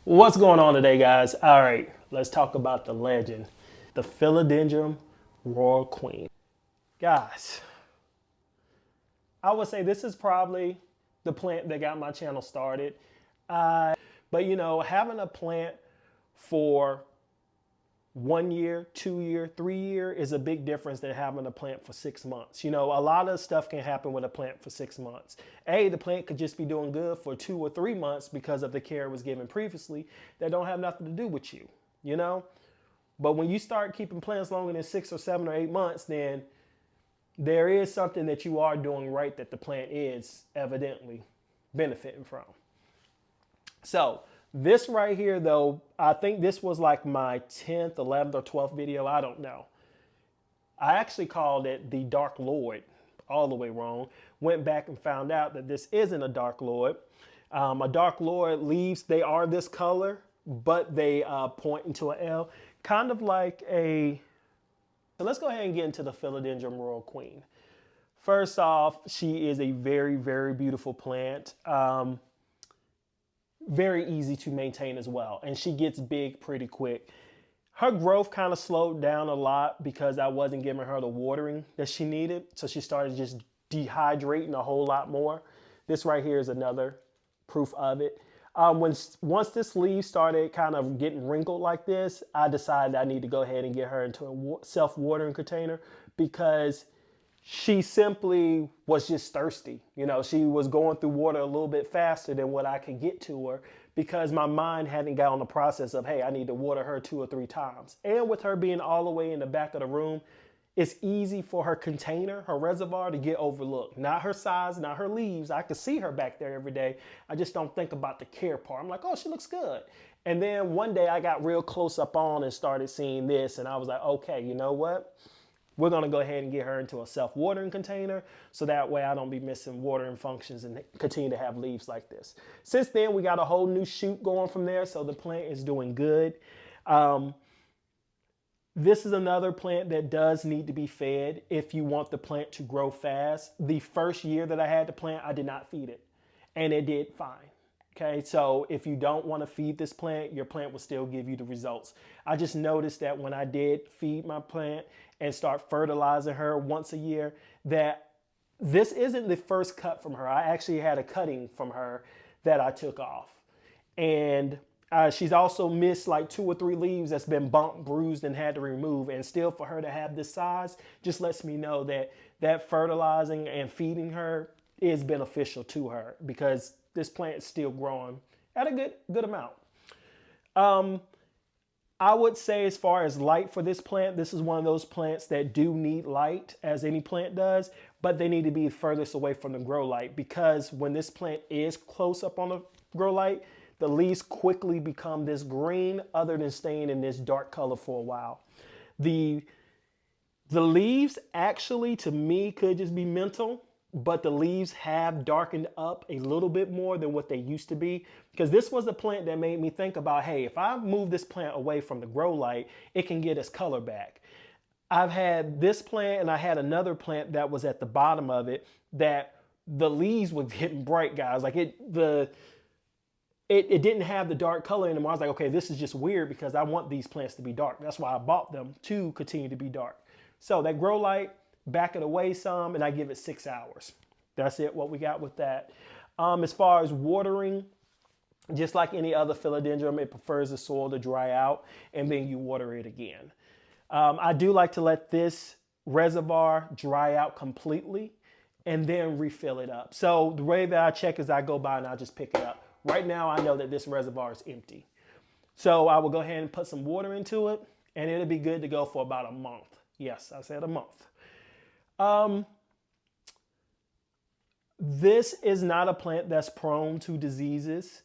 What's going on today, guys? All right, let's talk about the legend, the Philodendron Royal Queen. Guys, I would say this is probably the plant that got my channel started. But you know, having a plant for 1 year, 2 year, 3 year is a big difference than having a plant for 6 months. You know, a lot of stuff can happen with a plant for 6 months. The plant could just be doing good for 2 or 3 months because of the care it was given previously that don't have nothing to do with you, you know? But when you start keeping plants longer than 6 or 7 or 8 months, then there is something that you are doing right that the plant is evidently benefiting from. So this right here, though, I think this was like my 10th, 11th, or 12th video. I don't know. I actually called it the Dark Lord, all the way wrong. Went back and found out that this isn't a Dark Lord. A Dark Lord leaves, they are this color, but they point into an L. Kind of like a... So let's go ahead and get into the Philodendron Royal Queen. First off, she is a very, very beautiful plant. Very easy to maintain as well. And she gets big pretty quick. Her growth kind of slowed down a lot because I wasn't giving her the watering that she needed. So she started just dehydrating a whole lot more. This right here is another proof of it. Once this leaf started kind of getting wrinkled like this, I decided I need to go ahead and get her into a self-watering container because she simply was just thirsty. You know, she was going through water a little bit faster than what I could get to her because my mind hadn't got on the process of, hey, I need to water her 2 or 3 times. And with her being all the way in the back of the room, it's easy for her container, her reservoir, to get overlooked. Not her size, not her leaves. I could see her back there every day. I just don't think about the care part. I'm like, oh, she looks good. And then one day I got real close up on and started seeing this. And I was like, okay, you know what? We're going to go ahead and get her into a self-watering container so that way I don't be missing watering functions and continue to have leaves like this. Since then, we got a whole new shoot going from there, so the plant is doing good. This is another plant that does need to be fed if you want the plant to grow fast. The first year that I had the plant, I did not feed it, and it did fine. Okay, so if you don't want to feed this plant, your plant will still give you the results. I just noticed that when I did feed my plant and start fertilizing her once a year, that this isn't the first cut from her. I actually had a cutting from her that I took off. And she's also missed like 2 or 3 leaves that's been bumped, bruised, and had to remove. And still for her to have this size just lets me know that fertilizing and feeding her is beneficial to her because this plant is still growing at a good amount. I would say as far as light for this plant, this is one of those plants that do need light as any plant does, but they need to be furthest away from the grow light because when this plant is close up on the grow light, the leaves quickly become this green other than staying in this dark color for a while. The leaves actually to me could just be mental, but the leaves have darkened up a little bit more than what they used to be because this was a plant that made me think about, hey, if I move this plant away from the grow light, it can get its color back. I've had this plant and I had another plant that was at the bottom of it that the leaves were getting bright, guys. Like it didn't have the dark color anymore. I was like, okay, this is just weird because I want these plants to be dark. That's why I bought them to continue to be dark. So that grow light, back it away some, and I give it 6 hours. That's it, what we got with that. As far as watering, just like any other philodendron, it prefers the soil to dry out, and then you water it again. I do like to let this reservoir dry out completely, and then refill it up. So the way that I check is I go by and I just pick it up. Right now, I know that this reservoir is empty. So I will go ahead and put some water into it, and it'll be good to go for about a month. Yes, I said a month. This is not a plant that's prone to diseases.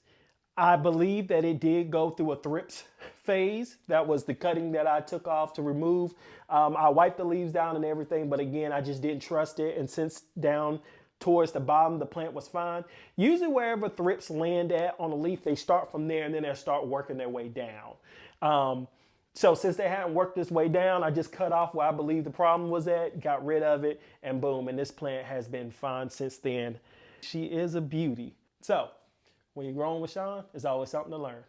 I believe that it did go through a thrips phase. That was the cutting that I took off to remove. I wiped the leaves down and everything, but again, I just didn't trust it. And since down towards the bottom, the plant was fine. Usually wherever thrips land at on a leaf, they start from there and then they start working their way down. So since they hadn't worked this way down, I just cut off where I believe the problem was at, got rid of it, and boom, and this plant has been fine since then. She is a beauty. So when you're growing with Sean, there's always something to learn.